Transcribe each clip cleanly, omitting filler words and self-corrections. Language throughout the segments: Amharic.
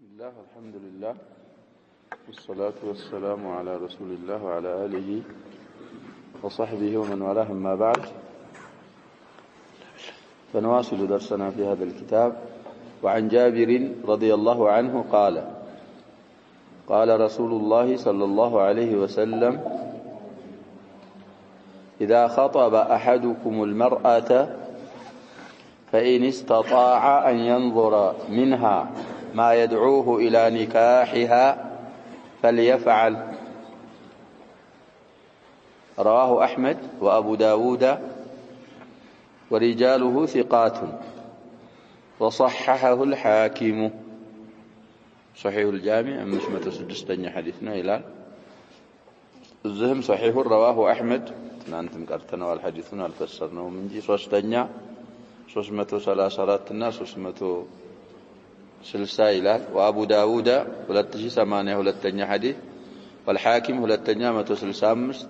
بسم الله الحمد لله والصلاة والسلام على رسول الله وعلى آله وصحبه ومن والاه ما بعد فنواصل درسنا في هذا الكتاب. وعن جابر رضي الله عنه قال رسول الله صلى الله عليه وسلم إذا خطب أحدكم المرأة فإن استطاع أن ينظر منها ما يدعوه إلى نكاحها فليفعل. رواه أحمد وأبو داود ورجاله ثقات وصححه الحاكم. صحيح الجامع مش متسدستني حديثنا إلى الزهم صحيح رواه أحمد أنتم قرتنا والحديثنا الفسرنا ومن جي صوستني 334 እና 360 ይላል። وابو داود 2082ኛ حديث والحاكم 265.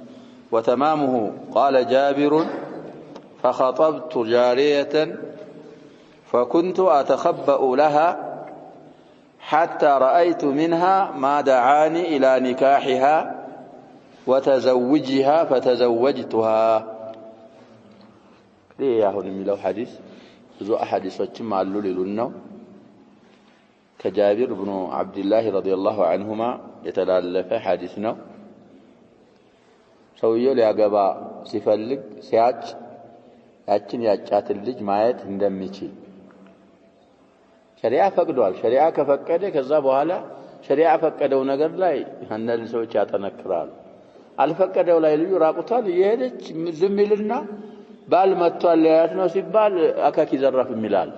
وتمامه قال جابر فخطبت جارية فكنت أتخبأ لها حتى رأيت منها ما دعاني إلى نكاحها وتزوجها فتزوجتها. ليه ياهون የሚለው حديث ብዙ አሐዲሶችም አሉ ሊሉናው ከጃቢር ኢብኑ አብዱላህ ረዲየላሁ ዐንሁማ የተላለፈ ሐዲስ ነው። ሰውየው ሊያገባ ሲፈልግ ሲያጭ ያችን ያጫትን ልጅ ማየት እንደሚችል ሸሪዓ ፈቅዷል። ሸሪዓ ከፈቀደ ከዛ በኋላ ሸሪዓ ፈቀደው ነገር ላይ አንዳንድ ሰዎች ያጠነክራሉ። አልፈቀደው ላይ ልጅ ራቁቷል እየሄደች ዝም ይልና ባል መጥቷል ያያት ነው ሲባል አካኪ ዘራፍ ይላል።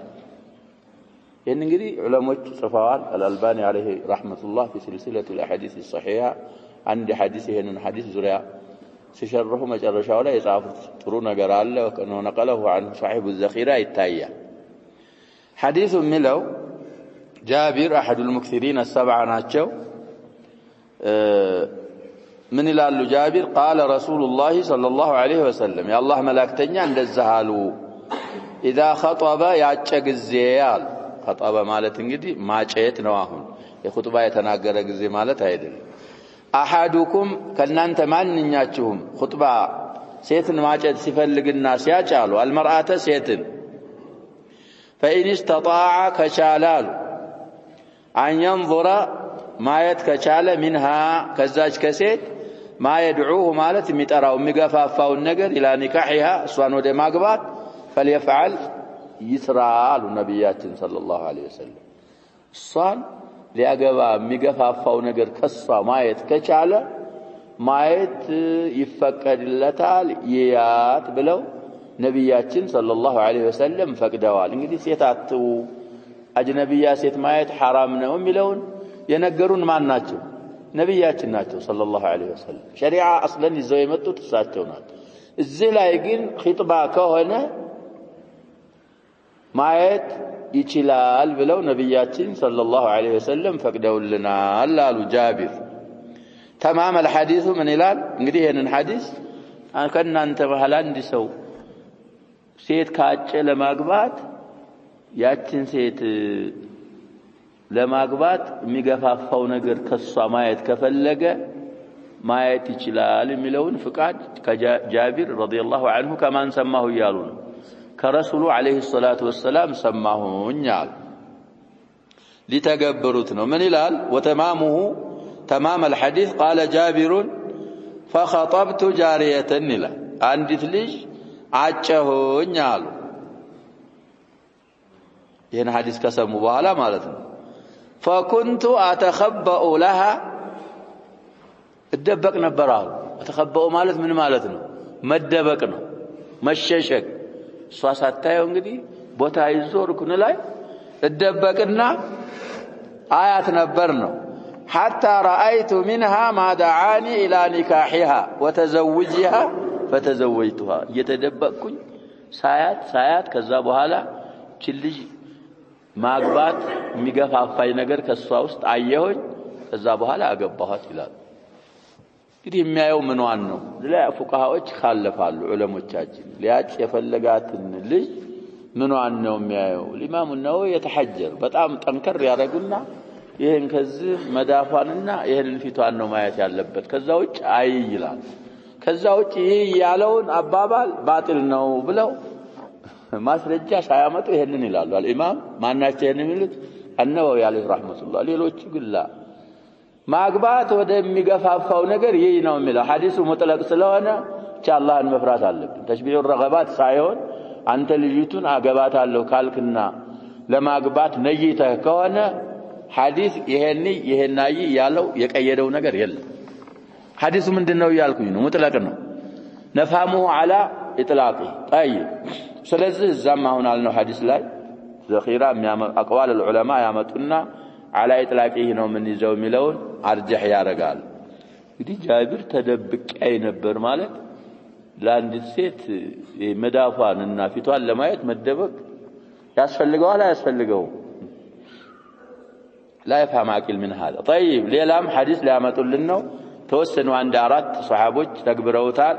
ይሄን እንግዲህ ዑለሞች ጽፈዋል። አልአልባኒ عليه رحمة الله في سلسلة الأحاديث الصحيحة عند حديث ይሄንን ሐዲስ ዙሪያ ሲሸርሑ መጨረሻው ላይ የጻፉት ጥሩ ነገር አለ። ወከነው ነቀለው عن صاحب الذخيرة ይታያል። ሐዲሱ የሚለው ጃቢር أحد المكثرين السبعة ናቸው። من ይላሉ ጃቢር قال رسول الله صلى الله عليه وسلم يا الله ملائكتኛ እንደዚህ አሉ اذا خطب ያጨ ጊዜ ያል خطب ማለት እንግዲህ ማጨት ነው። አሁን የኹጥባ የተናገረ ጊዜ ማለት አይደለም። احدكم ከናንተ ማንኛችሁም ኹጥባ ሴትን ማጨት ሲፈልግና ሲያጫሉ المرأة ሴትን فإن استطاع كشالال أن ينظر ማየት ከቻለ منها ከዛች ከሴት ما يدعوه ማለት የሚጠራው የሚገፋፋው ነገር إلى نكاحها እሷን ወደ ማግባት فليفعل ይስራሉ ነብያችን صلى الله عليه وسلم። እሷን ሊያገባ የሚገፋፋው ነገር ከሷ ማየት ከቻለ ማየት ይፈቀድለታል ይያት ብለው ነብያችን صلى الله عليه وسلم ፈቅደዋል። እንግዲህ ሴት አትው አጅነቢያ ሴት ማየት حرام ነው የሚለውን የነገሩን ማን ናቸው? ነብያችን ናቸው صلى الله عليه وسلم። ሸሪዓ አስለን ይዘው የመጡት እሳቸው ናቸው። እዚህ ላይ ግን ኺጥባ ከሆነ ማየት ይችላል ብለው ነብያችን صلى الله عليه وسلم ፈቅደውልናል አሉ ጃቢር። تمام الحديث من ይላል እንግዲህ ይሄንን ሐዲስ ከናንተ በኋላ አንድ ሰው ሴት ካጨ ለማግባት ያችን ሴት ለማግባት የሚገፋፋው ነገር ከሷ ማየት ከፈለገ ማየት ይችላል የሚለውን ፍቃድ ከጃቢር ረዲየላሁ ዐንሁ ከማን ሰማሁ ይያሉ ነው ከረሱሉ አለይሂ ሰላቱ ወሰለም ሰማሁኛል። ሊተገብሩት ነው። ምን ይላል? وتمامه تمام الحديث قال جابر فخطبت جارية ይላል አንዲት ልጅ አጨሁኝ አሉ። ይሄን ሐዲስ ከሰሙ በኋላ ማለት ነው فكنت أتخبأ لها እደበቅ ነበር አሉ። أتخبأ ማለት ምን ማለት ነው? መደበቅ ነው፣ መሸሸግ። እሷ ሳታየው እንግዲህ ቦታ ይዞርኩን ላይ እደበቅና አያት ነበር ነው حتى رأيت منها ما دعاني إلى نكاحها وتزوجها فتزوجتها እየተደበቅኩኝ ሳያት ከዛ በኋላ ልጅ ማግባት የሚገፋፋይ ነገር ከሷ ውስጥ አየሁኝ ከዛ በኋላ አገባኋት ይላል። እንግዲህ የሚያየው ምንዋን ነው? ለፉቃሃዎች ካለፋሉ ዑለሞቻችን ሊያጭ የፈለጋትን ልጅ ምንዋን ነው የሚያየው? ኢማሙ ነወዊ የተሐጀር በጣም ጠንከር ያደርጉና ይሄን ከዚህ መዳፋንና ይሄንን ፊቷን ነው ማየት ያለበት ከዛ ውጭ አይ ይላል ከዛ ውጭ ያለውን አባባል ባጢል ነው ብለው ማስረጃ ሳያመጡ ይሄንን ይላሉ አልኢማም ማናቸው ይሄንን የሚሉት አነወዊ አለይሂ ረህመቱላህ ሌሎች ግላ ማግባት ወደሚገፋፋው ነገር ይሄ ነው የሚለው ሐዲሱ ሙጥለቅ ስለሆነ አላህን መፍራት አለብን ተሽቢሁ ረገባት ሳይሆን አንተ ልጅቱን አገባታለሁ ካልክና ለማግባት ነይተህ ከሆነ ሐዲስ ይሄናይ ያለው የቀየደው ነገር የለም ሐዲሱ ምንድነው ያልኩኝ ነው ሙጥለቅ ነው ነፋሙ አላ ኢጥላቂ طيب ስለዚህ እዛም አሁን አልነው ሐዲስ ላይ ዘኺራ አቅዋል العلماء ያመጡና አላ ኢጥላቂ ነው ምን ይዘው የሚለውን አርጀህ ያረጋል እንግዲህ ጃቢር ተደብቀይ ነበር ማለት ለአንድ ሴት መዳፋንና ፊቷን ለማየት መደበቅ ያስፈልገዋል ያስፈልገው لا يفهم عقل من هذا طيب ሌላም ሐዲስ ሊያመጡልን ነው ተወሰኑ አንድ አራት ሱሐቦች ተግብረውታል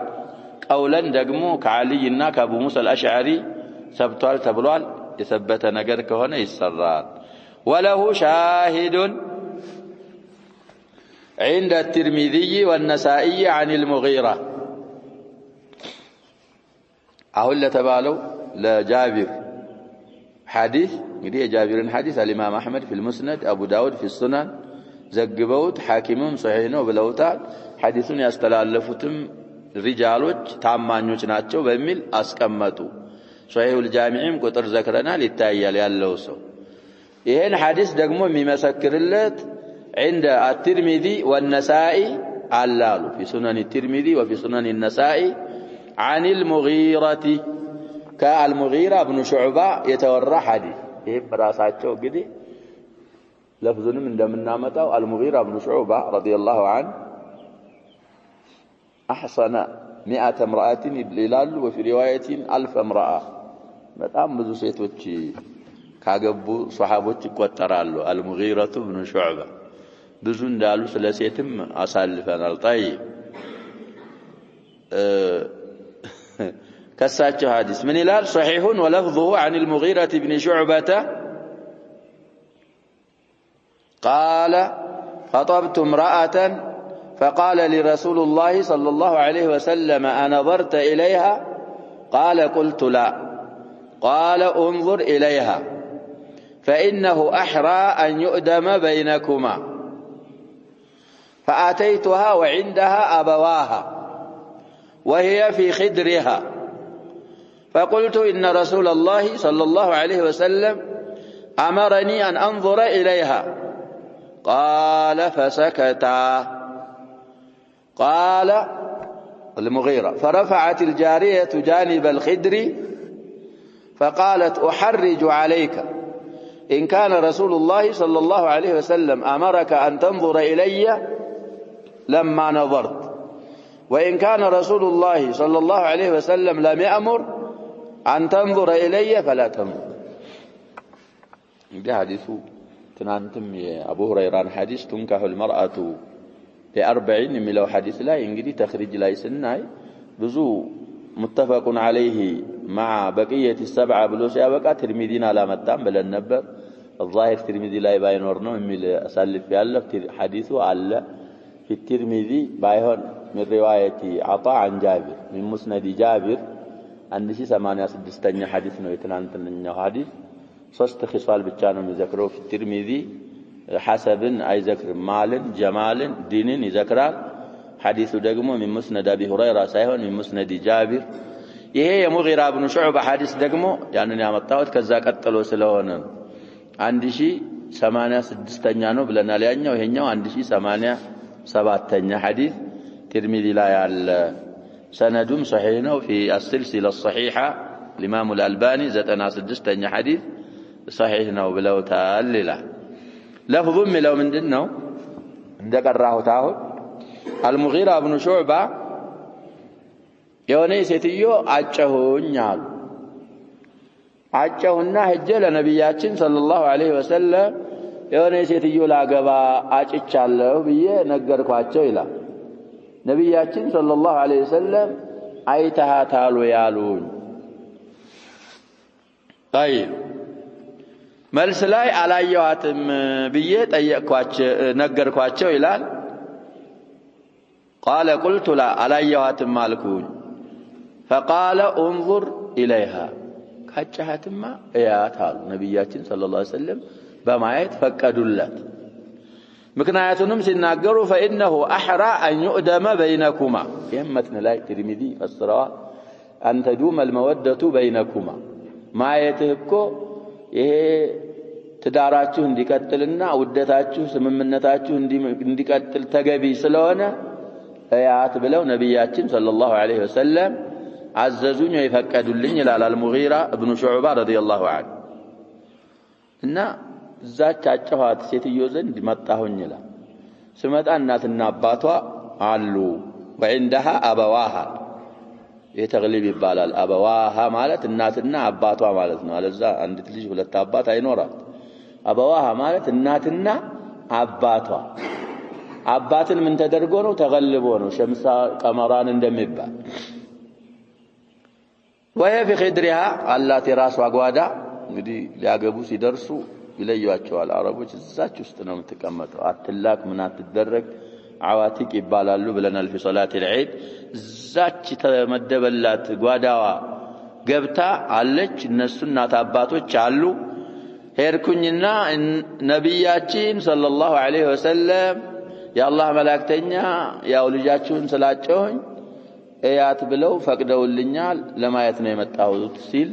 ቀውለን ደግሞ ከዓሊና ከአቡ ሙሳ አልአሽዓሪ ሰብቷል ተብሏል የሰበተ ነገር ከሆነ ይሰራል وله شاهد عند الترمذي والنسائي عن المغيرة አሁን ለተባለው ለጃቢር حديث እንግዲህ የጃቢርን ሐዲስ الامام احمد في المسند ابو داود في السنن ዘግበውት ሐኪምም ሷሂህ ነው ብለውታል ሐዲሱን ያስተላለፉትም ሪጃሎች ታማኞች ናቸው በሚል አስቀመጡ ሷሂሁል ጃሚዕም ቁጥር ዘክረናል ይታያል ያለው ሰው ይሄን ሐዲስ ደግሞ የሚመሰክርለት عند الترمذي والنسائي አላሉ في سنن الترمذي وفي سنن النسائي عن المغيرة كالمغيرة بن شعبة يتورى حديث ይሄ በራሳቸው እንግዲህ لفظንም እንደምናመጣው المغيرة بن شعبة رضي الله عنه احصن 100 امرأة ይላሉ وفي رواية 1000 امرأة በጣም ብዙ ሴቶች ካገቡ ሱሐቦች ይቆጠራሉ المغيرة بن شعبة ብዙ እንዳሉ ስለ ሴትም አሳልፈናል طيب كساتشو حديث من الال صحيح ولفظه عن المغيرة بن شعبة قال خطبت امرأة فقال لرسول الله صلى الله عليه وسلم أنظرت إليها قال قلت لا قال انظر إليها فإنه أحرى أن يؤدم بينكما فآتيتها وعندها أبواها وهي في خدرها فقلت إن رسول الله صلى الله عليه وسلم أمرني أن أنظر إليها قال فسكتا قال المغيرة فرفعت الجارية جانب الخدر فقالت أحرج عليك إن كان رسول الله صلى الله عليه وسلم أمرك أن تنظر إلي لما نظرت وإن كان رسول الله صلى الله عليه وسلم لم يأمر أن تنظر إلي فلا تنظر ده حديثه تنانتم أبو هريرة حديث تنكح المرأة ب40 ملو حديث لا ينجدي تخرج لا يسناي بزو متفق عليه مع بقية السبعة بلوس يابقى ترمذين على متام بل النبر الظاهر ترمذي لا يباينورنو من أسالف يالله حديثه على في الترمذي بايهون من رواية عطاء عن جابر من مسند جابر عند شي 86 حديث ነው የተናንተኛው حديث ሶስት ኺሷል ብቻ ነው የሚዘክረው في الترمذي حسبን አይዘክርም ማልን ጀማልን ዲንን ይዘክራል حديث ደግሞ من مسند ابي هريره ሳይሆን من مسند جابر ይሄ የሙጊራ ኢብኑ ሹዕባ حديث ደግሞ ያንን ያመጣሁት ከዛ ቀጥሎ ስለሆነ 1086ኛ ነው ብለናል ያኛው ይሄኛው 1087ኛ حديث ترمذي لا ያለ سندم صحيح ነው في السلسلة الصحيحة الإمام الألباني 96ኛ حديث صحيح ነው ብለውታል ይላል لفظም ለው ምንድነው እንደቀራሁት አሁን المغيرة بن شعبة የሆነ ሴትዮ አጨሁኝ አሉ አጨሁና ሄጄ ለነብያችን ሰለላሁ ዐለይሂ ወሰለም የሆነ ሴትዮ ላገባ አጭቻለሁ ብዬ ነገርኳቸው ይላል ነብያችን ሰለላሁ ዐለይሂ ወሰለም አይተሃታሉ ያሉኝ طيب መልስ ላይ አላየዋትም ብዬ ጠየቅኳቸው ነገርኳቸው ይላል قال قلت لا አላየዋትም አልኩኝ فقال انظر اليها ካጫሃትማ እያት አሉ ነብያችን ሰለላሁ ዐለይሂ ወሰለም በማየት ፈቀዱለት ምክንያቱንም ሲናገሩ فانه احرى ان يؤدم بينكما የመትን ላይ ትርሚዚ ፈስረዋ ان تدوم الموده بينكما ማየትህ እኮ ይሄ ትዳራችሁ እንዲቀጥልና ውደታችሁ ስምምነታችሁ እንዲቀጥል ተገቢ ስለሆነ አያት ብለው ነብያችን ሰለላሁ ዐለይሂ ወሰለም አዘዙኝ ይፈቀዱልኝ ይላል አልሙጊራ ኢብኑ ሹዕባ ረዲየላሁ ዐንሁ እና እዛች አጫዋት ሴትዮ ዘንድ መጣሁኝ ይላል ስመጣ እናትና አባቷ አሉ ወዕንደሃ አበዋሃ የተግሊብ ይባላል አበዋሃ ማለት እናትና አባቷ ማለት ነው አለዛ አንዲት ልጅ ሁለት አባት አይኖራት አበዋሃ ማለት እናትና አባቷ አባትን ምን ተደርጎ ነው ተገልቦ ነው ሸምሳ ቀመራን እንደሚባል وهي في خدرها አላት የራሷ ጓዳ እንግዲህ ሊያገቡ ሲደርሱ ይለዩዋቸዋል አረቦች እዛች ውስጥ ነው የምትቀመጠው አትላክ ምን አትደረግ አዋቲቅ ይባላሉ ብለናል في صلاه العيد እዛች ተመደበላት ጓዳዋ ገብታ አለች እነሱ እናት አባቶች አሉ ሄርኩኝና ነብያችን ሰለላሁ ዐለይሂ ወሰለም የአላህ መላእክተኛ ያው ልጃችሁን ስላጨሁኝ እያት ብለው ፈቅደውልኛል ለማየት ነው የመጣሁት ሲል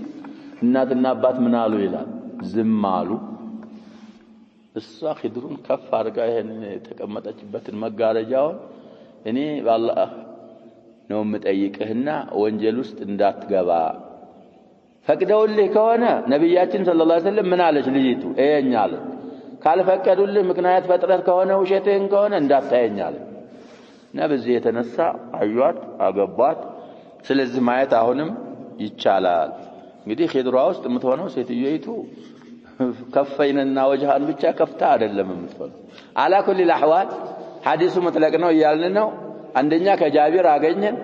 እናትና አባት ምን አሉ ይላል ዝም አሉ እሷ ኺድሩን ከፍ አድርጋ ይሄን የተቀመጠችበትን መጋረጃውን እኔ በአላህ ነው የምጠይቅህና ወንጀል ውስጥ እንዳትገባ ፈቅደውልህ ከሆነ ነብያችን ሰለላሁ ዐለይሂ ወሰለም ምን አለች ልጅቱ እየኛለ ካልፈቀዱልህ ምክንያት ፈጥረት ከሆነ ውሸትህን ከሆነ እንዳታየኛለ ነብዚ የተነሳ አዩት አገባት ስለዚህ ማየት አሁንም ይቻላል እንግዲህ ኺድሯ ውስጥ የምትሆነው ሴትዮይቱ ከፈይንና ወجهን ብቻ ከፍታ አይደለም የምትሆነው አላ ኩሊ الأحوال ሐዲሱ መጥለቅ ነው ይያልን ነው አንደኛ ከጃቢር አገኘን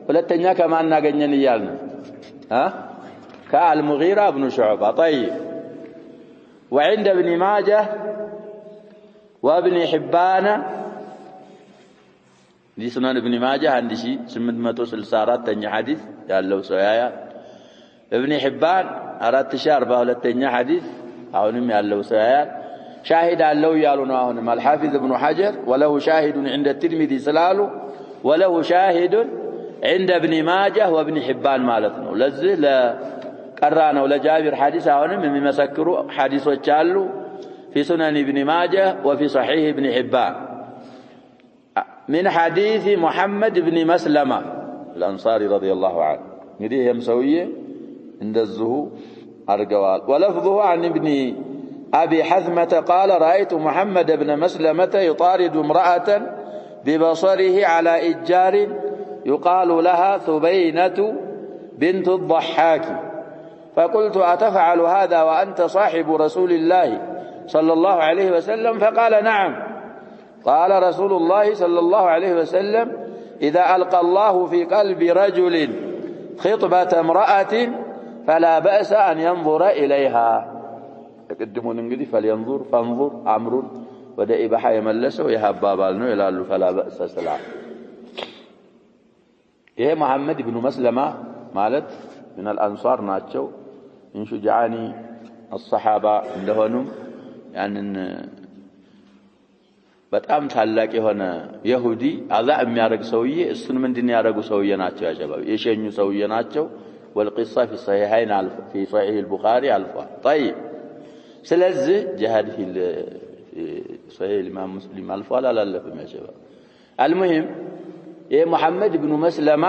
ሁለተኛ ከማን አገኘን ይያልን كالمغيرة بن شعبة طيب وعند ابن ماجه وابن حبان دي سنن ابن ماجه عندي شيء 864 تاني حديث ያለው ሰውያ ابن حبان 4042 تاني حديث አሁንም ያለው ሰውያ شاهد አለው ያሉ ነው አሁንም الحافظ ابن حجر وله شاهد عند الترمذي سلالو وله شاهد عند ابن ماجه وابن حبان ማለት ነው ለዚህ قرانا ولا جابر حديث هونم يمسكروا حديثوች አሉ في سنن ابن ماجه وفي صحيح ابن حبان من حديث محمد بن مسلمة الأنصاري رضي الله عنه እንግዲህ የምሰውዬ እንደዚሁ አርገዋል ولفظه عن ابن أبي حثمة قال رأيت محمد بن مسلمة يطارد امرأة ببصره على إجار يقال لها ثبينة بنت الضحاك فقلت أتفعل هذا وأنت صاحب رسول الله صلى الله عليه وسلم فقال نعم قال رسول الله صلى الله عليه وسلم إذا ألقى الله في قلب رجل خطبة امرأة فلا بأس أن ينظر إليها يقدمون انجدي فلينظر فانظر أمر ودأ بحا يملسه يهبابالنو يلالو فلا بأس سلام ይሄ መሐመድ ኢብኑ መስለማ ማለት من الأنصار ናቸው من شجعان الصحابة እንደሆኑም ያንን በጣም ታላቅ የሆነ ይሁዲ አዛ የሚያረግ ሰውዬ እሱን ምንድን ያረጉ ሰውዬ ናቸው ያጀባው የሸኙ ሰውዬ ናቸው والقصة في الصحيحين في صحيح البخاري الفا طيب ስለዚህ جهاد في صحيح الإمام مسلم الفا لا لفم يا شباب المهم ይሄ መሐመድ ኢብኑ መስለማ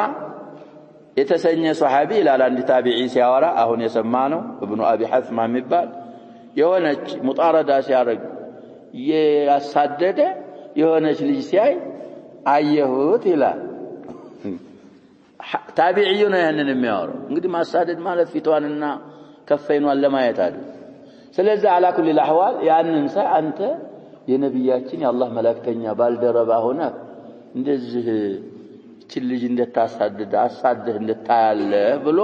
የተሰኘ ሱሐቢ ይላል አንድ ታቢዒ ሲያወራ አሁን የሰማነው ኢብኑ አቢ ሐስማ የሚባል የሆነች ሙጣረዳ ሲያረግ ያሳደደ የሆነች ልጅ ሲያይ አየሁት ይላል ታቢዒ ነው ያንን የሚያወራው እንግዲህ ማሳደድ ማለት ፊቷንና ከፈይኗን ለማየት አይደል ስለዚህ አላ ኩሊ الأحوال ያንን አንተ የነብያችን የአላህ መላእክተኛ ባልደረባ ሆነ እንደዚህ ልጅ እንደታሳደደ አሳደህ እንደታያለ ብሎ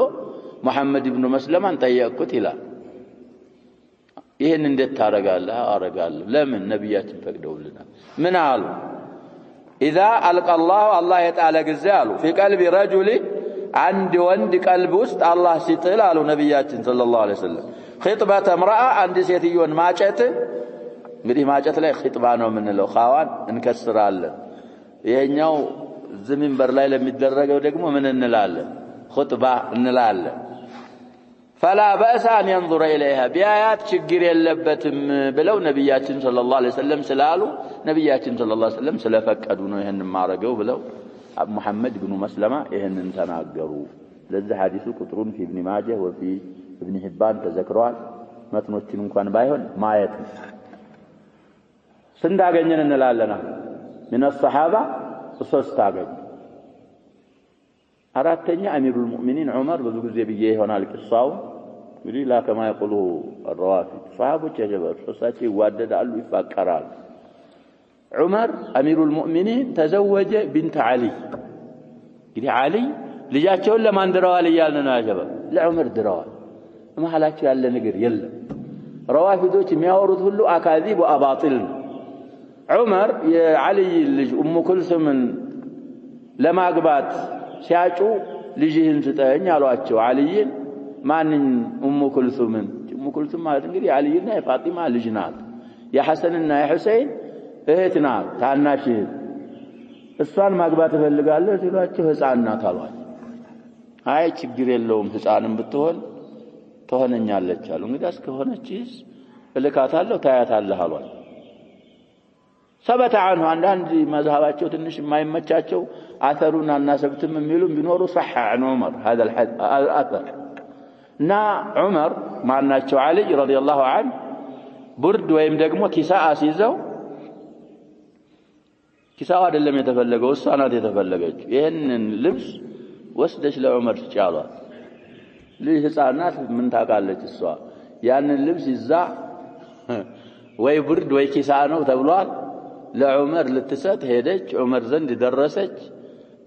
መሐመድ ኢብኑ መስለማን ጠየቁት ይላል ይሄን እንዴት ታረጋለህ? አረጋለሁ። ለምን? ነብያችን ፈቅደውልናል። ምን አሉ? إذا ألقى الله يتعالى قزالوا في قلب رجل عند وند قلب وسط الله سيطلالوا نبياتين صلى الله عليه وسلم خطبة امرأة عند سيتيون ماجت እንግዲህ ማጨት ላይ ኺጥባ ነው የምንለው ኻዋን እንከስራለን ይሄኛው ዝምንበር ላይ ለሚደረገው ደግሞ ምን እንላለን ኹጥባ እንላለን فلا بأس أن ينظر إليها بآيات ችግር የለበትም ብለው ነብያችን ሰለላሁ ዐለይሂ ወሰለም ስላሉ ነብያችን ሰለላሁ ዐለይሂ ወሰለም ስለፈቀዱ ነው ይሄን ማረገው ብለው محمد بن مسلمة ይሄንን ተናገሩ ለዚህ ሐዲሱ ቁጥሩን في ابن ماجه وفي ابن حبان ተዘክሯል መትኖችን እንኳን ባይሆን ማየት ስንዳገኘን እንላለና من الصحابة ሶስት አገኘ አራተኛ አሚሩል ሙእሚኒን ዑመር ብዙ ጊዜ ብዬ ይሆናል ቅሳው እንግዲህ لا كما يقولوا الروافد صحابዎች ያጀበሩ ሶስታቸው ይዋደዳሉ ይፋቀራሉ ዑመር አሚሩል ሙእሚኒን ተዘወጀ ቢንት አሊ እንግዲህ አሊ ልጃቸውን ለማን ድረዋል ይያልን ነው ያጀበ ለዑመር ድረዋል መሐላቸው ያለ ነገር የለም ረዋፊዶች የሚያወሩት ሁሉ አካዚብ ወአባጢል ዑመር የአሊ ልጅ ኡሙ ኩልሱምን ለማግባት ሲያጩ ልጅህን ስጠኝ አሏቸው አሊን ማንን ኡሙ ኩልሱምን ኡሙ ኩልሱም ማለት እንግዲህ አሊና የፋጢማ ልጅ ናት የሐሰንና የሁሰይን እህት ናት ታናሽ እሷን ማግባት እፈልጋለሁ ሲሏቸው ህፃን ናት አሏቸው አይ ችግር የለውም ህፃንም ብትሆን ትሆነኛለች አሉ እንግዲህ እስከሆነችስ እልካታለሁ ታያታለህ አሏቸው ثبت عنه አንዳንድ መዝሐባቸው ትንሽ የማይመቻቸው አثሩን አናሰብትም የሚሉም ቢኖሩ صح عن عمر هذا الاثر نا عمر ማናቸው علي رضي الله عنه برد ወይም ደግሞ ኪሳአ ሲይዘው ኪሳው አይደለም የተፈለገው እሷ ናት የተፈለገችው ይሄንን ልብስ ወስደሽ ለዑመር ትጫሏት ልጅ ህፃናት ምን ታውቃለች እሷ ያንን ልብስ ይዛ ወይ ብርድ ወይ ኪሳአ ነው ተብሏል ለዑመር ልትሰጥ ሄደች ዑመር ዘንድ ደረሰች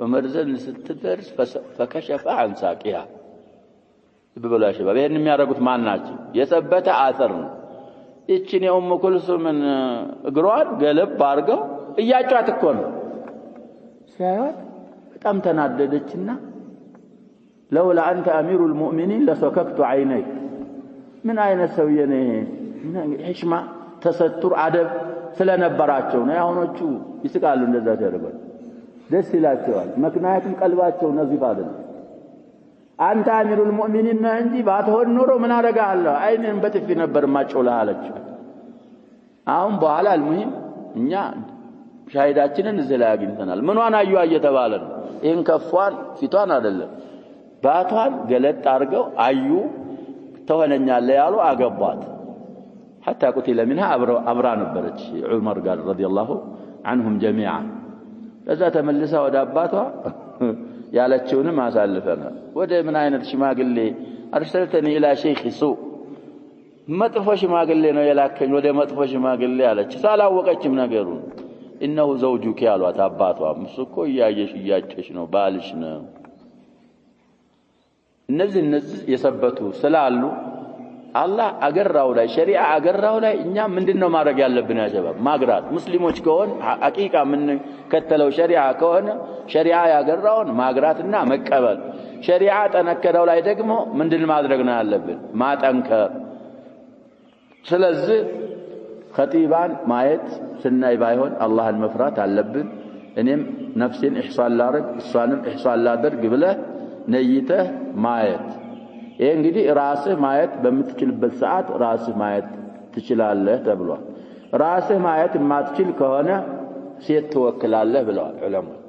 ዑመር ዘንድ ስትደርስ فكشف عن ساقها በበላ شباب ይሄን የሚያደርጉት ማን ናቸው የሰበተ አثር ነው እቺን የኡሙ ኩልሱምን እግሯን ገለብ አድርገው እያጫት እኮ ነው ሲያዩት በጣም ተናደደችና لولا انت امير المؤمنين لسككت عينيك ምን አይነት ሰውዬ ነው ህሽማ ተሰጥር አደብ ስለነበራቸው ነው ያሁኖቹ ይስቃሉ እንደዛ ያደርጋሉ ደስ ይላቸዋል ምክንያቱም ቀልባቸው ነዚፍ አይደለም አንተ አሚሩል ሙእሚኒን ነህ እንጂ ባትሆን ኖሮ ምን አደርጋለሁ አይንን በጥፊ ነበር ማጮላ አለች አሁን በኋላ አልሙሂም እኛ ሻሂዳችንን እዚህ ላይ አግኝተናል ምንዋን አዩ እየተባለ ነው ይሄን ከፏን ፊቷን አይደለም ባቷን ገለጥ አድርገው አዩ ተሆነኛለህ ያሉ አገቧት حتى قتل منها أبرا نبرج عمر قال رضي الله عنهم جميعا لذا تملسها وداباتها يالتشون ما سالفنا وده من عين الشماغ اللي أرسلتني إلى شيخ سوء ما تفوش ما قال لي يلاكن وده ما تفوش ما قال لي يالتش سالا وقتش من قيرون إنه زوجك يالوا تاباتها مسكو ياجشنو بالشنا النزل يثبتوا سلالو الله አገራው ላይ ሸሪዓ አገራው ላይ እኛ ምንድነው ማድረግ ያለብን ያጀባብ ማግራት ሙስሊሞች ከሆነ ሐቂቃ ምን ከተለው ሸሪዓ ከሆነ ሸሪዓ ያገራውን ማግራትና መቀበል ሸሪዓ ተነከረው ላይ ደግሞ ምንድን ማድረግ ነው ያለብን ማጠንከር ስለዚህ ኸጢባን ማየት ስናይ ባይሆን አላህን መፍራት አለብን እኔም ነፍሴን ኢህሳን ላድርግ እሷንም ኢህሳን ላድርግ ብለህ ነይተህ ማየት ይሄ እንግዲህ ራስህ ማየት በምትችልበት ሰዓት ራስህ ማየት ትችላለህ ተብሏል ራስህ ማየት የማትችል ከሆነ ሴት ትወክላለህ ብለዋል ዑለሞች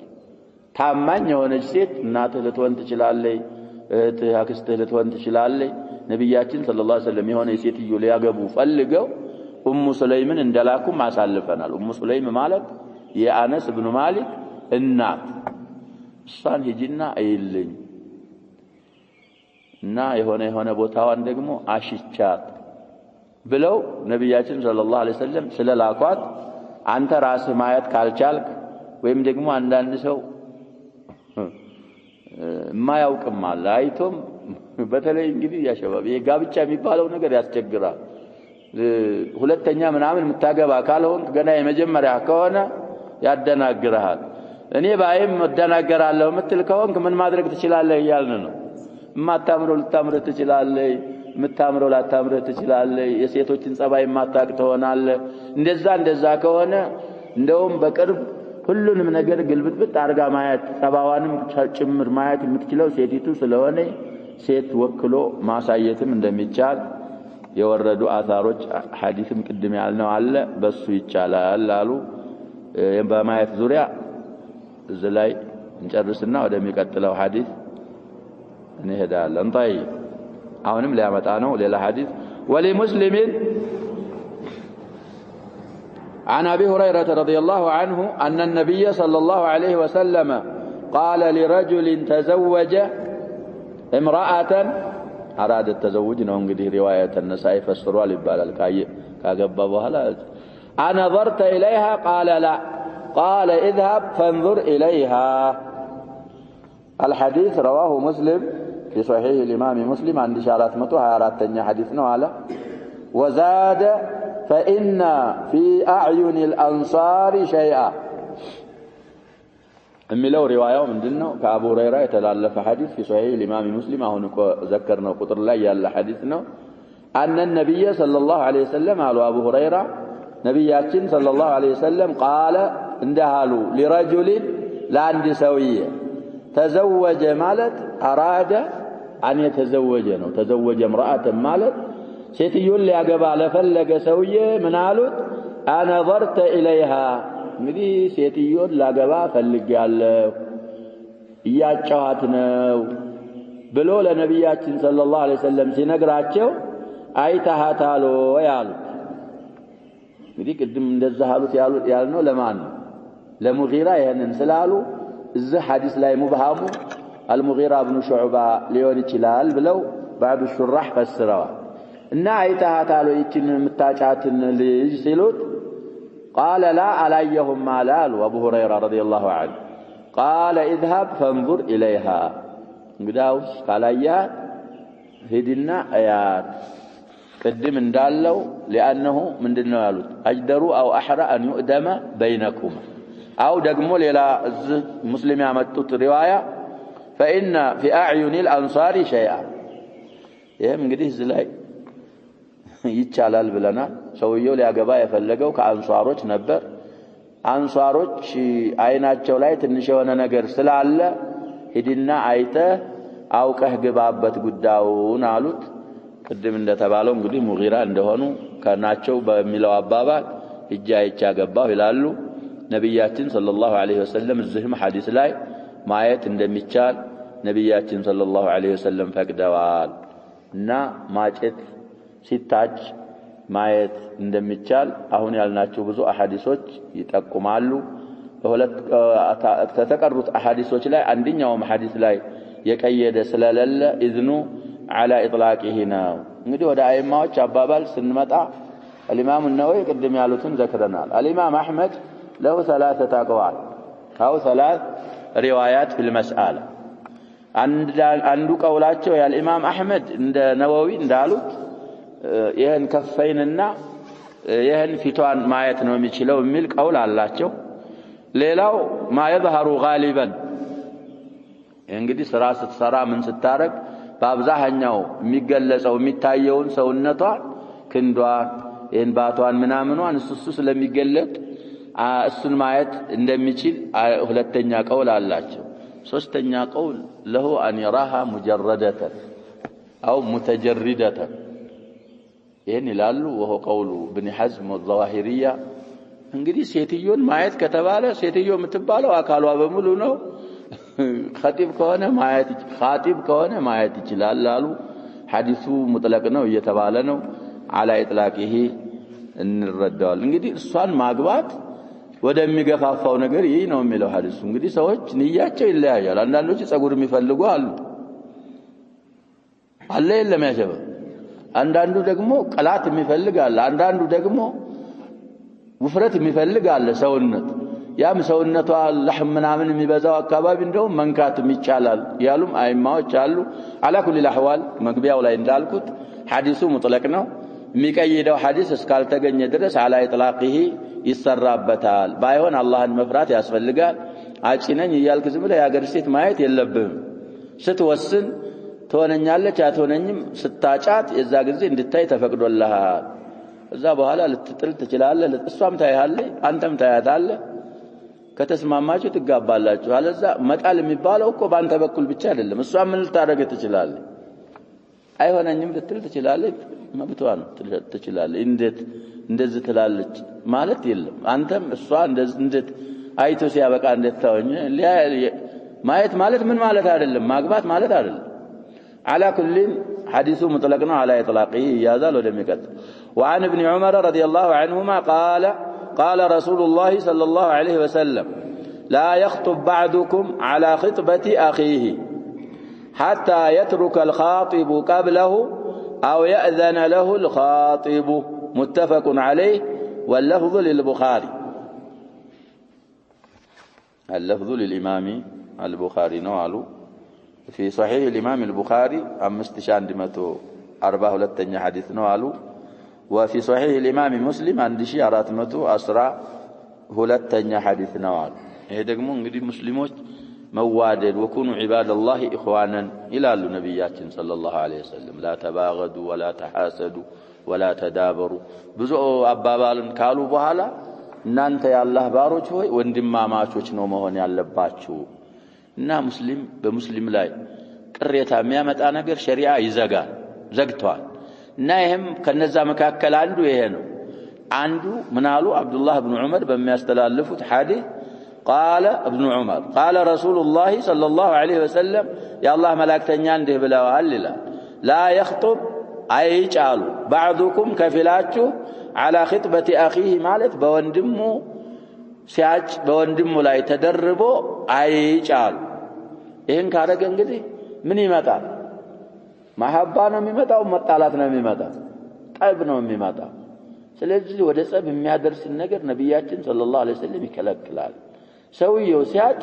ታማኝ የሆነች ሴት እናትህ ልትሆን ትችላለች እህትህ አክስትህ ልትሆን ትችላለች ነብያችን ሰለላሁ ዐለይሂ ወሰለም የሆነ ሴትዮ ሊያገቡ ፈልገው ኡሙ ሱለይምን እንደላኩም አሳልፈናል ኡሙ ሱለይም ማለት የአነስ ኢብኑ ማሊክ እናት እሷን ሂጂና አይልኝ እና የሆነ ቦታዋን ደግሞ አሽቻት ብለው ነብያችን ሰለላሁ ዐለይሂ ወሰለም ስለላኳት አንተ ራስህ ማየት ካልቻልክ ወይም ደግሞ አንዳንድ ሰው ማያውቅም አለ አይቶም በተለይ እንግዲህ ያሸባብ የጋብቻ የሚባለው ነገር ያስቸግራል ሁለተኛ ምናምን የምታገባ ካልሆንክ ገና የመጀመሪያ ከሆነ ያደናግርሃል። እኔ ባይም መደናገራለሁ ምትል ከሆንክ ምን ማድረግ ትችላለህ እያልን ነው። ማታምረው ልታምረህ ትችላለህ፣ ምታምረው ላታምረህ ትችላለህ። የሴቶችን ጸባይ ማታቅ ትሆናለህ። እንደዛ ከሆነ እንደውም በቅርብ ሁሉንም ነገር ግልብጥብጥ አርጋ ማየት ጸባዋንም ጭምር ማየት የምትችለው ሴቲቱ ስለሆነ ሴት ወክሎ ማሳየትም እንደሚቻል የወረዱ አሳሮች ሐዲስም ቅድም ያልነው አለ። በሱ ይቻላል አሉ። በማየት ዙሪያ እዚህ ላይ እንጨርስና ወደሚቀጥለው ሐዲስ እንሄዳለን። طيب አሁንም ሊያመጣ ነው ሌላ ሐዲስ ولمسلم عن أبي هريرة رضي الله عنه أن النبي صلى الله عليه وسلم قال لرجل تزوج امرأة أراد التزوج نونقدي رواية النسائي فسروا لبال كاقببوها لا أنظرت إليها قال لا قال اذهب فانظر إليها. الحديث رواه مسلم في صحيح الإمام مسلم عند شارات متوها راتني حديثنا على وزاد فإن في أعين الأنصار شيئا. أمي لو رواية من دلنا كأبو هريرة يتلالف حديث في صحيح الإمام مسلم هنا ذكرنا قطر الله يلا حديثنا أن النبي صلى الله عليه وسلم على أبو هريرة نبياتين صلى الله عليه وسلم قال اندهالوا لرجل لا عند سوية تزوج مالت أراد أن يتزوج تزوج امرأة مالت ሴትዮን ሊያገባ ለፈለገ ሰውዬ ምን አሉት? አነظرت إليها እንግዲህ ሴትዮን ላገባ ፈልጋለሁ እያጫዋት ነው ብሎ ለነብያችን ሰለላሁ ዐለይሂ ወሰለም ሲነግራቸው አይተሃታሎ ያሉት። እንግዲህ ቅድም እንደዛ አሉት ያልነው ለማን ነው? ለሙጊራ ይሄንን ስላሉ እዚህ ሐዲስ ላይ ሙብሃሙ አልሙጊራ ኢብኑ ሹዕባ ሊሆን ይችላል ብለው بعض الشراح ፈስረዋል። እና አይተሃታሎ ይችን ምታጫትን ልጅ ሲሉት قال لا عليهم ما لالوا أبو هريرة رضي الله عنه قال اذهب فانظر إليها እንግዳውስ ካላያት ሄድና አያት قدم እንዳለው لأنه ምንድነው ያሉት أجدر أو أحرى أن يؤدم بينكما أو ደግሞ ሌላ ሙስሊም ያመጡት ሪዋያ فإن في أعين الأنصار شيئا ይሄም እንግዲህ እዚህ ላይ ይቻላል ብለናል። ሰውየው ሊያገባ የፈለገው ከአንሷሮች ነበር። አንሷሮች አይናቸው ላይ ትንሽ የሆነ ነገር ስላለ ሂድና አይተህ አውቀህ ግባበት ጉዳዩን አሉት። ቅድም እንደተባለው እንግዲህ ሙጊራ እንደሆኑ ከናቸው በሚለው አባባል እጃ አይቻ ገባው ይላሉ። ነብያችን ሰለላሁ ዐለይሂ ወሰለም እዚህም ሐዲስ ላይ ማየት እንደሚቻል ነብያችን ሰለላሁ ዐለይሂ ወሰለም ፈቅደዋል እና ማጨት ሲታጭ ማየት እንደሚቻል አሁን ያልናቸው ብዙ አሐዲሶች ይጠቁማሉ። በሁለት ተተቀሩት አሐዲሶች ላይ አንደኛው ሐዲስ ላይ የቀየደ ስለሌለ ኢዝኑ على اطلاقه ነው። እንግዲህ ወደ አይማዎች አባባል ስንመጣ الامام النووي قدم ያሉትን ዘክረናል። الامام احمد له ثلاثه اقوال او ثلاث روايات في المساله አንዱ ቀውላቸው የኢማም አህመድ እንደ ነወዊ እንዳሉት ይሄን ከፈይንና ይሄን ፊቷን ማየት ነው የሚችለው የሚል ቀውል አላቸው። ሌላው ما يظهر غالبا እንግዲህ ስራ ስትሰራ ምን ስታረግ በአብዛኛው የሚገለጸው የሚታየውን ሰውነቷ ክንዷን እንባቷን ምናምኗን እሱ ስለሚገለጥ እሱን ማየት እንደሚችል ሁለተኛ ቀውል አላቸው። ሶስተኛ ቀውል له ان يراها مجردة او متجردة ይሄን ይላሉ። وهو قول ابن حزم والظواهرية እንግዲህ ሴትዮን ማየት ከተባለ ሴትዮ የምትባለው አካሏ በሙሉ ነው። ኻጢብ ከሆነ ማየት ይችላል አሉ። ሐዲሱ ሙጥለቅ ነው እየተባለ ነው። على اطلاقه እንረዳዋል። እንግዲህ እሷን ማግባት ወደሚገፋፋው ነገር ይሄ ነው የሚለው ሐዲሱ። እንግዲህ ሰዎች ንያቸው ይለያያል። አንዳንዶች ጸጉር የሚፈልጉ አለ የለም ያጀበ አንዳንዱ ደግሞ ቀላት የሚፈልግ አለ። አንዳንዱ ደግሞ ውፍረት የሚፈልግ አለ። ሰውነት ያም ሰውነቷ ለህም ምናምን የሚበዛው አካባቢ እንደው መንካትም ይቻላል ያሉም አይማዎች አሉ። على كل الاحوال መግቢያው ላይ እንዳልኩት ሐዲሱ ሙጥለቅ ነው። የሚቀይደው ሐዲስ እስካልተገኘ ድረስ على اطلاقه ይሰራበታል ባይሆን አላህን መፍራት ያስፈልጋል አጭነኝ እያልክ ዝም ብለህ ያገር ሴት ማየት የለብህም ስትወስን ትሆነኛለች አትሆነኝም ስታጫት የዛ ጊዜ እንድታይ ተፈቅዶልሃል እዛ በኋላ ልትጥል ትችላለህ እሷም ታያለህ አንተም ታያታለህ ከተስማማችሁ ትጋባላችሁ አለዛ መጣል የሚባለው እኮ ባንተ በኩል ብቻ አይደለም እሷም ምን ልታረግ ትችላለህ አይሆነኝም ልትል ትችላለህ መብቷ ነው ትችላለህ እንደዚህ ትላለች ማለት የለም አንተም እሷ እንዴት አይቶ ሲያበቃ እንደታወኝ ማየት ማለት ምን ማለት አይደለም ማግባት ማለት አይደለም على كل حديث مطلقنا على اطلاقه يازال ولم يقطع وعن ابن عمر رضي الله عنهما قال رسول الله صلى الله عليه وسلم لا يخطب بعضكم على خطبة أخيه حتى يترك الخاطب قبله أو يأذن له الخاطب متفق عليه واللفظ للبخاري اللفظ للإمام البخاري نوالو في صحيح الإمام البخاري 5142 حديث نوالو وفي صحيح الإمام مسلم 1412 حديث نوالو ይሄ ደግሞ እንግዲህ ሙስሊሞች መዋደድ ወኩኑ ዒባደላህ ኢኽዋናን ይላሉ ነብያችን ሰለላሁ ዐለይሂ ወሰለም لا تباغضوا ولا تحاسدوا ولا تدابروا ብዙ አባባልን ካሉ በኋላ እናንተ ያላህ ባሮች ሆይ ወንድማማቾች ነው መሆን ያለባችሁ እና ሙስሊም በሙስሊም ላይ ቅሬታ የሚያመጣ ነገር ሸሪዓ ይዘጋል ዘግቷል እና ይሄም ከነዛ መካከል አንዱ ይሄ ነው አንዱ ምናሉ አብዱላህ ኢብኑ ዑመር በሚያስተላልፉት ሐዲስ قال ابن عمر قال رسول الله صلى الله عليه وسلم يا الله ملائكتኛ እንዲህ ብለዋል ይላል لا يخطب አይጫሉ بعضكم ከፊላችሁ على خطبة أخيه ማለት በወንድሙ ሲያጭ በወንድሙ ላይ ተደርቦ አይጫሉ ይሄን ካረገ እንግዲህ ምን ይመጣል ማሐባ ነው የሚመጣው መጣላት ነው የሚመጣው ጠብ ነው የሚመጣው ስለዚህ ወደ ጸብ የሚያደርስ ነገር ነብያችን ሰለላሁ ዐለይሂ ወሰለም ይከለክላል ሰውየው ሲያጭ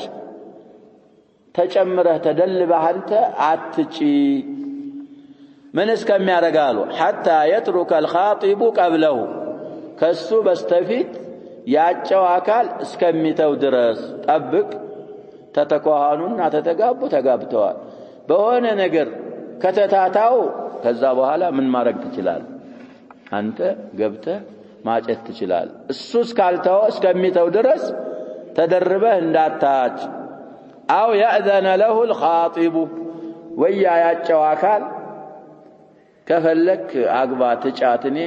ተጨምረህ ተደልበህ አንተ አትጪ ምን እስከሚያረጋሉ حتى يترك الخاطب قبله ከሱ በስተፊት ያጨው አካል እስከሚተው ድረስ ጠብቅ ተተኳሃኑና ተተጋቡ ተጋብተዋል በሆነ ነገር ከተታታው ከዛ በኋላ ምን ማድረግ ትችላለህ አንተ ገብተህ ማጨት ትችላለህ እሱ እስካልተው እስከሚተው ድረስ ተደርበህ እንዳታጭ አው يأذن له الخاطب ወያ ያጨው አካል ከፈለክ አግባ ተጫትኔ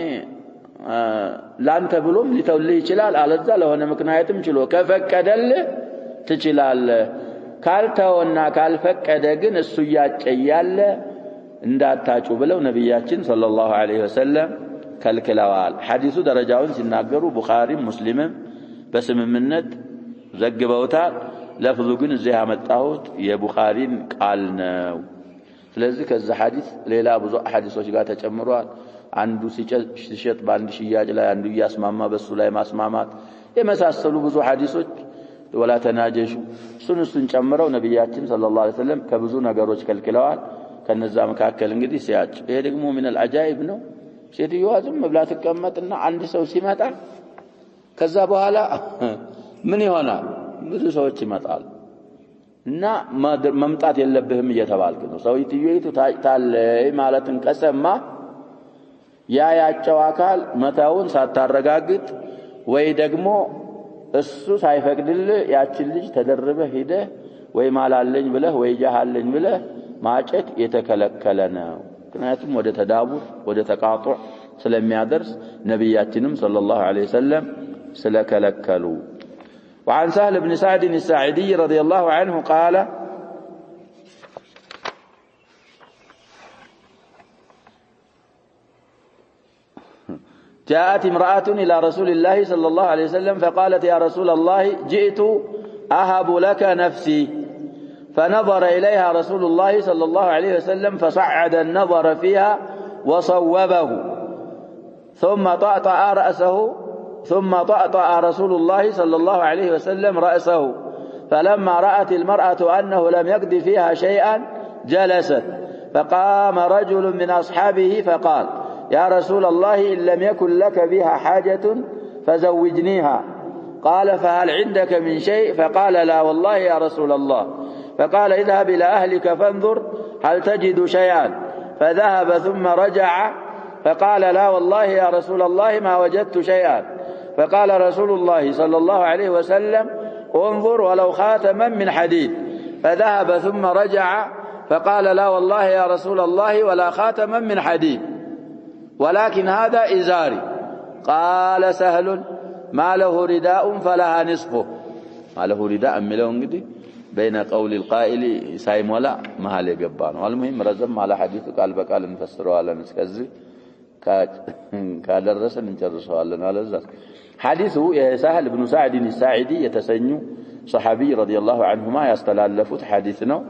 ላንተ ብሎም ሊተውልህ ይችላል አለዛ ለሆነ ምክንያትም ችሎ ከፈቀደልህ ትችላለህ ካልተውና ካልፈቀደ ግን እሱ ያጨያለ እንዳታጩ ብለው ነብያችን ሰለላሁ ዐለይሂ ወሰለም ከልክለዋል ሐዲሱ ደረጃውን ሲናገሩ ቡኻሪም ሙስሊምም በስምምነት ዘግበውታል ለፍዙ ግን እዚህ ያመጣሁት የቡኻሪን ቃል ነው ስለዚህ ከዛ ሐዲስ ሌላ ብዙ ሐዲሶች ጋር ተጨምሯል አንዱ ሲሸጥ ባንድ ሽያጭ ላይ አንዱ ያስማማ በሱ ላይ ማስማማት የመሳሰሉ ብዙ ሐዲሶች ወላ ተናጀሹ ሱንሱን ጨምረው ነብያችን ሰለላሁ ዐለይሂ ወሰለም ከብዙ ነገሮች ከልክለዋል ከነዛ መካከል እንግዲህ ሲያጭ ይሄ ደግሞ ምን አልዓጃኢብ ነው ሴትዮዋ ዝም ብላ ተቀመጥና አንድ ሰው ሲመጣ ከዛ በኋላ ምን ይሆናል ብዙ ሰዎች ይመጣሉ እና መምጣት የለብህም እየተባልክ ነው ሰውይቱ ታጭታለች ማለትን ከሰማ ያያጨው አካል መታውን ሳታረጋግጥ ወይ ደግሞ እሱ ሳይፈቅድልህ ያችን ልጅ ተደርበህ ሄደህ ወይ ማላለኝ ብለህ ወይ ጃሃለኝ ብለህ ማጨት የተከለከለ ነው ምክንያቱም ወደ ተዳቡር ወደ ተቃጡዕ ስለሚያደርስ ነብያችንም ሰለላሁ ዐለይሂ ወሰለም ስለከለከሉ وعن سهل بن سعد الساعدي رضي الله عنه قال جاءت امرأة إلى رسول الله صلى الله عليه وسلم فقالت يا رسول الله جئت أهب لك نفسي فنظر إليها رسول الله صلى الله عليه وسلم فصعد النظر فيها وصوبه ثم طأطأ رأسه ثم طأطأ رسول الله صلى الله عليه وسلم رأسه فلما رأت المرأة أنه لم يقض فيها شيئا جلست فقام رجل من أصحابه فقال يا رسول الله إن لم يكن لك بها حاجة فزوجنيها. قال فهل عندك من شيء؟ فقال لا والله يا رسول الله. فقال اذهب إلى أهلك فانظر هل تجد شيئا. فذهب ثم رجع فقال لا والله يا رسول الله ما وجدت شيئا. فقال رسول الله صلى الله عليه وسلم انظر ولو خاتما من حديد. فذهب ثم رجع فقال لا والله يا رسول الله ولا خاتما من حديد ولكن هذا إزاري. قال سهل ما له رداء فلها نصفه. ما له رداء ملون قدي بين قول القائل سايم ولا ما هل يقبان. والمهم رزم على حديث قال بقال نفسره على نسكزي كادرس نجرسه على الزاز. حديثه سهل بن سعد الساعدي يتسنى صحابي رضي الله عنهما يستلالفت حديثنا.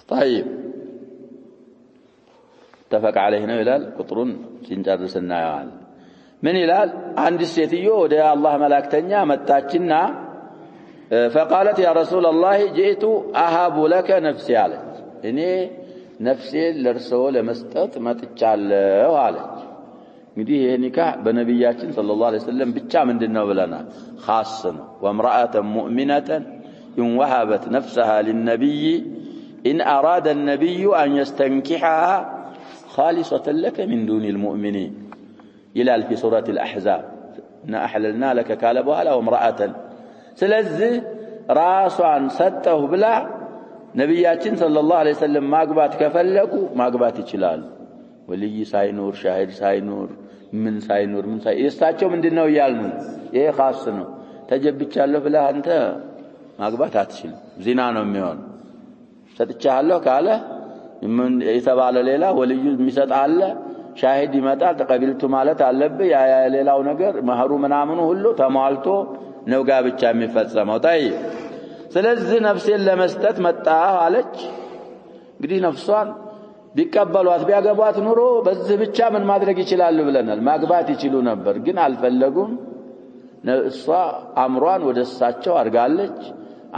طيب اتفق عليه هنا يلال قطرون سنجرسنا يعال من يلال عند السيتيو ودي الله ملاكتنيا متاچنا فقالت يا رسول الله جئت أهاب لك نفسي عليك إني نفسي لرسول لمستط متچالو عليك. እንግዲህ ይሄ ኒካህ በነብያችን ሰለላሁ ዐለይሂ ወሰለም ብቻ ምንድነው ብለናል? ኻስ ነው። ወምራአተ ሙእሚነተን ኢን ወሀበት ነፍሰሃ ለልነብይ ኢን አራደ النبي أن يستنكحها خالصة لك من دون المؤمنين ይላል في سورة الأحزاب እና أحللنا لك ካለ በኋላ ወምራአተ ስለዚህ ራሷን ሰጠሁ ብላ ነብያችን ሰለላሁ ዐለይሂ ወሰለም ማግባት ከፈለጉ ማግባት ይችላሉ። ወልይ ሳይኖር ሻሂድ ሳይኖር ምን ሳይኖር ምን ሳይ እሳቸው ምንድነው ይያልን? ይሄ ኻስ ነው። ተጀብቻለሁ ብለህ አንተ ማግባት አትችልም። ዚና ነው የሚሆን። ሰጥቻለሁ ካለ ምን የተባለ ሌላ ወልዩ የሚሰጥ አለ ሻሂድ ይመጣል ተቀቢልቱ ማለት አለብህ። ያ ሌላው ነገር መህሩ ምናምኑ ሁሉ ተሟልቶ ነው ጋብቻ የሚፈጸመው። ታይ ስለዚህ ነፍሴን ለመስጠት መጣሁ አለች። እንግዲህ ነፍሷን ቢቀበሏት ቢያገቧት ኑሮ በዚህ ብቻ ምን ማድረግ ይችላሉ ብለናል? ማግባት ይችሉ ነበር፣ ግን አልፈለጉም። እሷ አምሯን ወደ እሳቸው አርጋለች።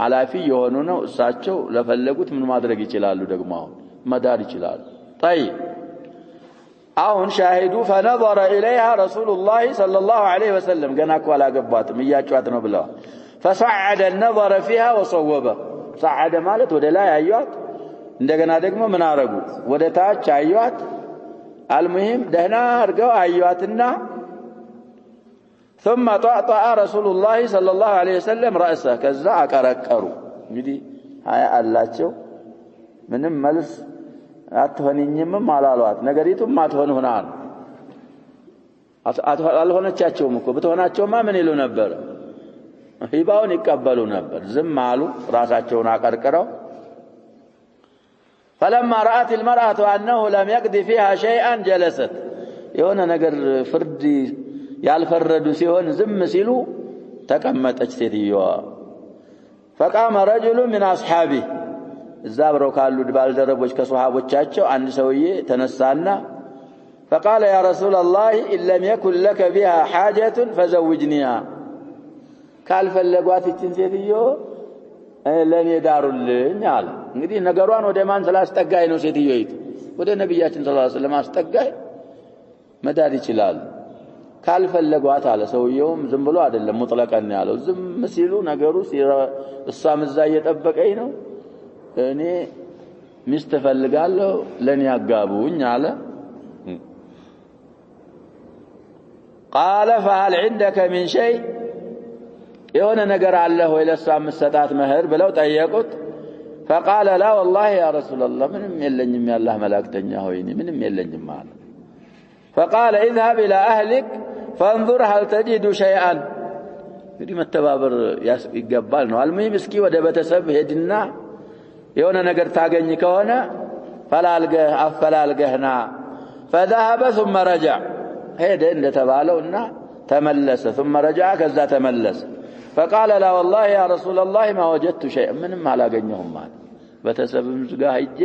አላፊ የሆኑ ነው እሳቸው ለፈለጉት ምን ማድረግ ይችላሉ? ደግሞ መዳር ይችላሉ። طيب አሁን ሻሂዱ فنظر إليها رسول الله صلى الله عليه وسلم ገና እኮ አላገባትም እያጫዋት ነው ብለዋል። فصعد النظر فيها وصوبه صعد ማለት ወደ ላይ አዩት እንደገና ደግሞ ምን አረጉ ወደ ታች አዩት። المهم ደህና አርገው አዩትና ثم طأطأ رسول الله صلى الله عليه وسلم رأسه ከዛ አቀረቀሩ። እንግዲህ አያ አላቸው ምንም መልስ አትሆንኝም አላሏት። ነገሪቱም አትሆን ሆናል አልሆነቻቸውም እኮ ብትሆናቸውማ ምን ይሉ ነበር? ሂባውን ይቀበሉ ነበር። ዝም አሉ ራሳቸውን አቀርቅረው فلما رأت المرأة أنه لم يقض فيها شيئا جلست የሆነ ነገር ፍርድ ያልፈረዱ ሲሆን ዝም ሲሉ ተቀመጠች ሴትየዋ። فقام رجل من أصحابه እዛ አብረው ካሉ ባልደረቦች ከሷሃቦቻቸው አንድ ሰውዬ ተነሳና فقال يا رسول الله إن لم يكن لك بها حاجة فزوجنيها ካልፈለጓት እቺን ሴትዮ ለኔ ዳሩልኝ አለ። እንግዲህ ነገሯን ወደ ማን ስላስጠጋይ ነው? ሴትዮይቱ ወደ ነብያችን ሰለላሁ ዐለይሂ ወሰለም አስጠጋይ መዳር ይችላል። ካልፈለጓት አለ። ሰውየውም ዝም ብሎ አይደለም ሙጥለቀን ያለው። ዝም ሲሉ ነገሩ እሷም እዛ እየጠበቀኝ ነው እኔ ሚስት ፈልጋለሁ ለኔ ያጋቡኝ አለ። قال فهل عندك من شيء የሆነ ነገር አለ ወይ ለሷ መስጣት መህር ብለው ጠየቁት። فقال لا والله يا رسول الله ምንም የለኝም ያላህ መላእክተኛ ሆይ ምንም የለኝም አለ። فقال اذهب الى اهلك فانظر هل تجد شيئا እንግዲህ መተባበር ይገባል ነው። المهم እስኪ ወደ ቤተሰብ ሄድና የሆነ ነገር ታገኝ ከሆነ አፈላልገህና فذهب ثم رجع ሄደ እንደተባለውና ተመለሰ። ثم رجع ከዛ ተመለሰ። فقال لا والله يا رسول الله ما وجدت شيئا ምንም አላገኘሁም ማለት ቤተሰብም ዝጋ ሄጄ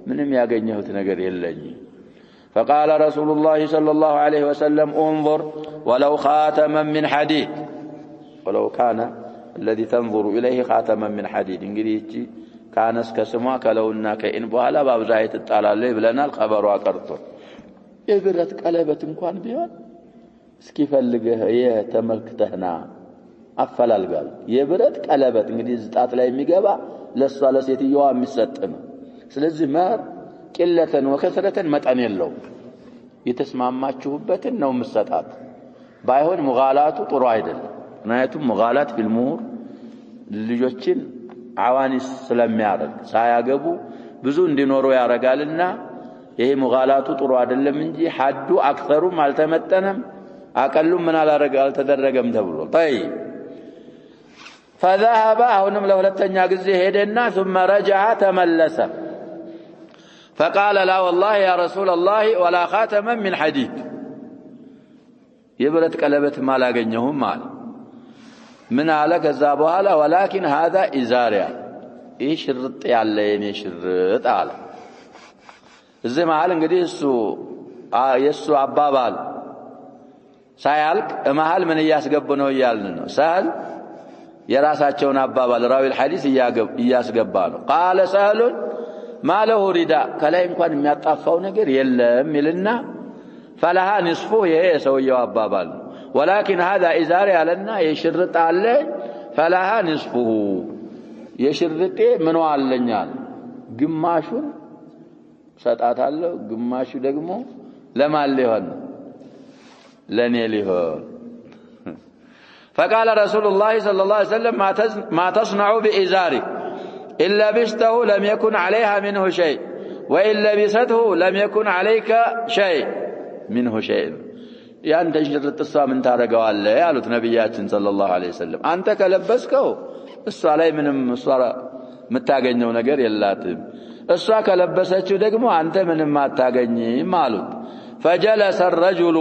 ምንም ያገኘሁት ነገር የለኝም። فقال رسول الله صلى الله عليه وسلم انظر ولو خاتما من حديد ولو كان الذي تنظر إليه خاتما من حديد እንግዲህ እቺ ካነስ ከስሟ ከለውና ከኢን በኋላ ባብዛይት ተጣላለ ብለናል። خبروا አቀርቶ የብረት ቀለበት እንኳን ቢሆን እስኪ ፈልገህ የተመልክተህና አፈላልጋል የብረት ቀለበት እንግዲህ ዝጣት ላይ የሚገባ ለሷ ለሴትየዋ የሚሰጥ ነው ስለዚህ ማር ቅለተን ወከሰረተን መጠን የለው የተስማማችሁበትን ነው መስጣት ባይሆን ሙጋላቱ ጥሩ አይደለም ምክንያቱም ሙጋላት ፊልሙር ልጆችን አዋኒስ ስለሚያደርግ ሳያገቡ ብዙ እንዲኖሩ ያረጋልና ይሄ ሙጋላቱ ጥሩ አይደለም እንጂ ሐዱ አክثሩም አልተመጠነም አቀሉም ምን አልተደረገም ተብሎ طيب فذهب አሁንም ለሁለተኛ ጊዜ ሄደና ثم رجع تملس فقال لا والله يا رسول الله ولا خاتما من حديد የብረት ቀለበት ማላገኘሁም አለ ምን አለ ከዛ በኋላ ولكن هذا إزاريا ይህ ሽርጥ ያለ የኔ ሽርጥ አለ እዚህ መሃል እንግዲህ የሱ አባባል ሳያልቅ መሃል ምን ያስገቡ ነው ይያልን ነው ሰህል የራሳቸውን አባባል ራዊ الحديث ያስገባ ነው قال سهل ما له رداء ከላይ እንኳን የሚያጣፋው ነገር የለም ይልና فلها نصفه يسويوا አባባል ولكن هذا إزار ያለና የሽርጥ አለ فلها نصفه የሽርጤ ምን አለኛል ግማሹን ሰጣታለሁ ግማሹ ደግሞ ለማን ሊሆን ለኔ ሊሆን فقال رسول الله صلى الله عليه وسلم ما تصنع بإزارك إلا لبسته لم يكن عليها منه شيء وإن لبسته لم يكن عليك شيء منه شيء ያንተ ሽርጥ እሷ ምን ታረጋዋለህ ያሉት ነብያችን ሰለላሁ ዐለይሂ ወሰለም አንተ ከለበስከው እሷ ላይ ምንም እሷ የምታገኘው ነገር የላትም እሷ ከለበሰችው ደግሞ አንተ ምንም አታገኝም አሉት فجلس الرجل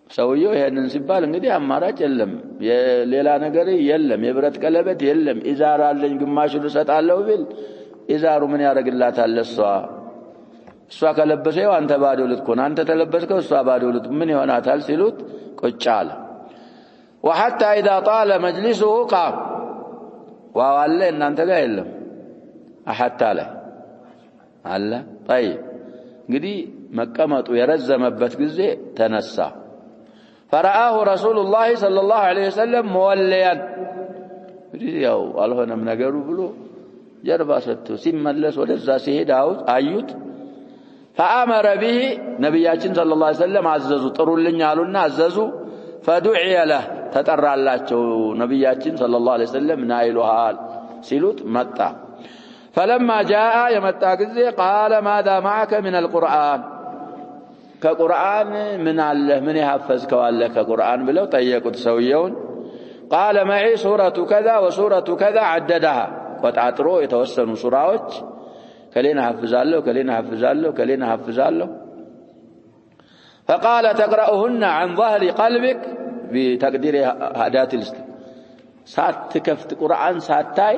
ሰውየው ይሄንን ሲባል እንግዲህ አማራጭ የለም የሌላ ነገር የለም የብረት ቀለበት የለም ኢዛር አለኝ ግማሹን እሰጣለሁ ቢል ኢዛሩ ምን ያረግላታል እሷ ከለበሰው አንተ ባዶ ልትኮን አንተ ተለበስከው እሷ ባዶ ልት ምን ይሆናታል ሲሉት ቁጭ አለ وحتى اذا طال مجلسه قام ዋዋለ እናንተ ጋር የለም حتى ላይ አለ طيب እንግዲህ መቀመጡ የረዘመበት ጊዜ ተነሳ فرآه رسول الله صلى الله عليه وسلم موليا ያው አልሆነም ነገሩ ብሎ ጀርባ ሰጥቶ ሲመለስ ወደዛ ሲሄድ አዩት فأمر به ነብያችን صلى الله عليه وسلم አዘዙ ጥሩልኝ አሉና አዘዙ فدعي له ተጠራላቸው ነብያችን صلى الله عليه وسلم ናይሉሃል ሲሉት መጣ فلما جاء يمጣ ጊዜ قال ماذا معك من القرآن ከቁርአን ምን አለ ምን ያፈዝከው አለ ከቁርአን ብለው ጠየቁት ሰውየውን قال معي سورة كذا وسورة كذا عددها ወጣጥሮ የተወሰኑ ሱራዎች كلنا حفظالله فقال تقرأهن عن ظهر قلبك بتقدير هدات الاسلام ساتكفت قرآن ساتاي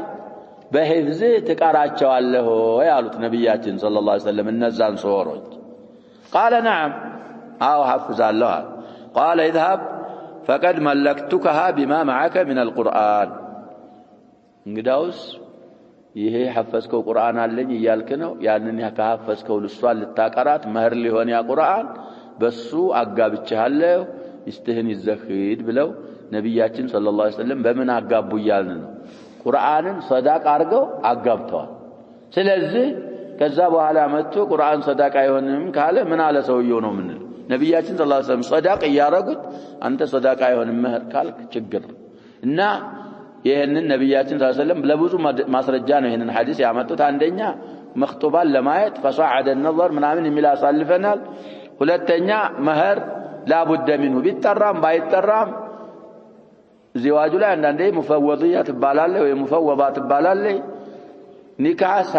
بحفظ تقراچዋለሁ ያሉት ነብያችን صلى الله عليه وسلم እነዛን ሱራዎች قال نعم أو حفظالله قال اذهب فقد ملكتكها بما معك من القرآن እንግዳውስ ይሄ ሐፈዝከው ቁርአን አለኝ ይያልክ ነው ያንን ያካፈዝከው ልሷን ልታቀራት መህር ሊሆን ያ ቁርአን በሱ አጋብቻለሁ istihን ይዘኺድ ብለው ነብያችን ሰለላሁ ዐለይሂ ወሰለም በምን አጋቡ ይያልን ነው ቁርአንን ሰዳቃ አርገው አጋብተዋል ስለዚህ ከዛ በኋላ መጥቶ ቁርአን ሰዳቃ አይሆንም ካለ ምን አለ ሰውየው ነው ምን ነብያችን ሰለላሁ ዐለይሂ ወሰለም ሰዳቃ ያረጉት አንተ ሰዳቃ አይሆንም መህር ካልክ ችግር እና ይሄንን ነብያችን ሰለላሁ ዐለይሂ ወሰለም ለብዙ ማስረጃ ነው ይሄንን ሐዲስ ያመጡት አንደኛ መክቱባን ለማየት فصعد النظر ምናምን የሚል አሳልፈናል ሁለተኛ መህር ላቡደ منه ቢጠራም ባይጠራም ዚዋጁ ላይ አንዳንዴ ሙፈወዲያ ትባላለች ወይ ሙፈወባ ትባላለች ኒካህ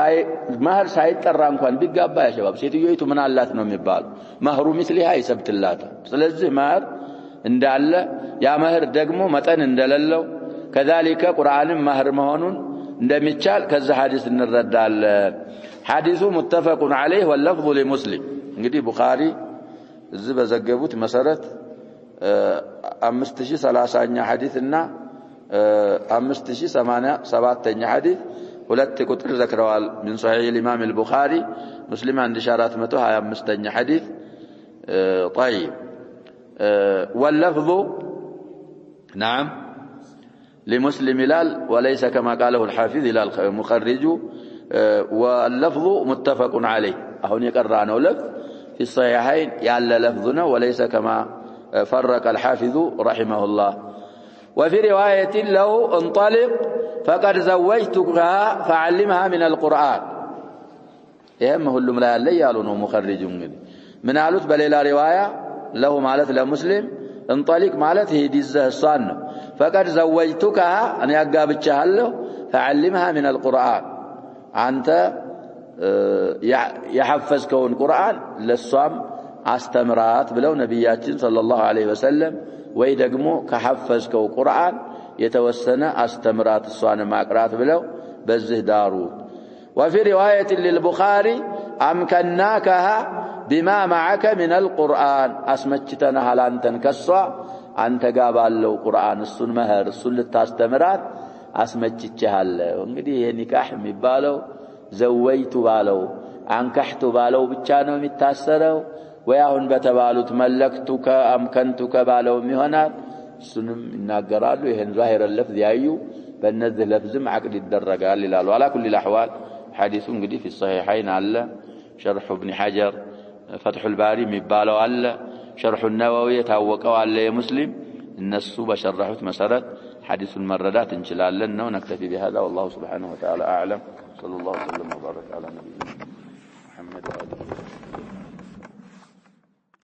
መህር ሳይጠራ እንኳን ቢጋባ ያሸባብ ሴትዮይቱ ምን አላት ነው የሚባለው መህሩ ምስሊሃ ይሰብትላት ስለዚህ መህር እንዳለ ያ መህር ደግሞ መጠን እንደሌለው كذلك قرآن مهر مهون እንደሚቻል ከዛ ሐዲስ እንረዳለን ሐዲሱ متفق عليه واللفظ لمسلم እንግዲህ ቡኻሪ እዚህ በዘገቡት መሰረት 5030ኛ ሐዲስና 5087ኛ ሐዲስ ሁለት ቁጥር ዘክረዋል من صحيح الامام البخاري مسلم عند إشارات متوها يا مستني حديث. طيب واللفظ نعم لمسلم لال وليس كما قاله الحافظ لال مخرج واللفظ متفق عليه هون يقرأنا لفظ في الصحيحين يعلى لفظنا وليس كما فرق الحافظ رحمه الله. وفي رواية له انطلق فقد زوجتكها فعلمها من القرآن يهمه اللي ملا اللي يالونه مخرج من قالت بليلا رواية له مالت لمسلم انطلق مالت هي ديزه الصان فقد زوجتكها أنا أقابتشها له فعلمها من القرآن أنت يحفظ كون قرآن للصام استمرات بلو نبياتين صلى الله عليه وسلم ويدقمو كحفظ كو قرآن يتوسنا استمرات الصان ماقرات بلو بزه دارو. وفي رواية للبخاري أمكناكها بما معك من القرآن أسمتنا هل أنت كسوا أنت قابل له قرآن السن مهر السن للتاستمرات أسمتها له ونقدي نكاح مبالو زويت بالو أنكحت بالو بتشانو متاسرو وياهن بتبالو تملكتك أمكنتك بالو مهنات السنم الناقرالو يهن ظاهر اللفظ يأيو بالنذ لفظم عقد الدرقال للالو على كل الأحوال حديث قدي في الصحيحين على شرح ابن حجر فتح الباري مبالو على شرح النووي يتوقعوا على مسلم الناس بشرحت مسارات حديث المردات إن شاء الله ونكتفي بهذا والله سبحانه وتعالى أعلم. صلى الله وسلم وبارك على نبينا محمد وآله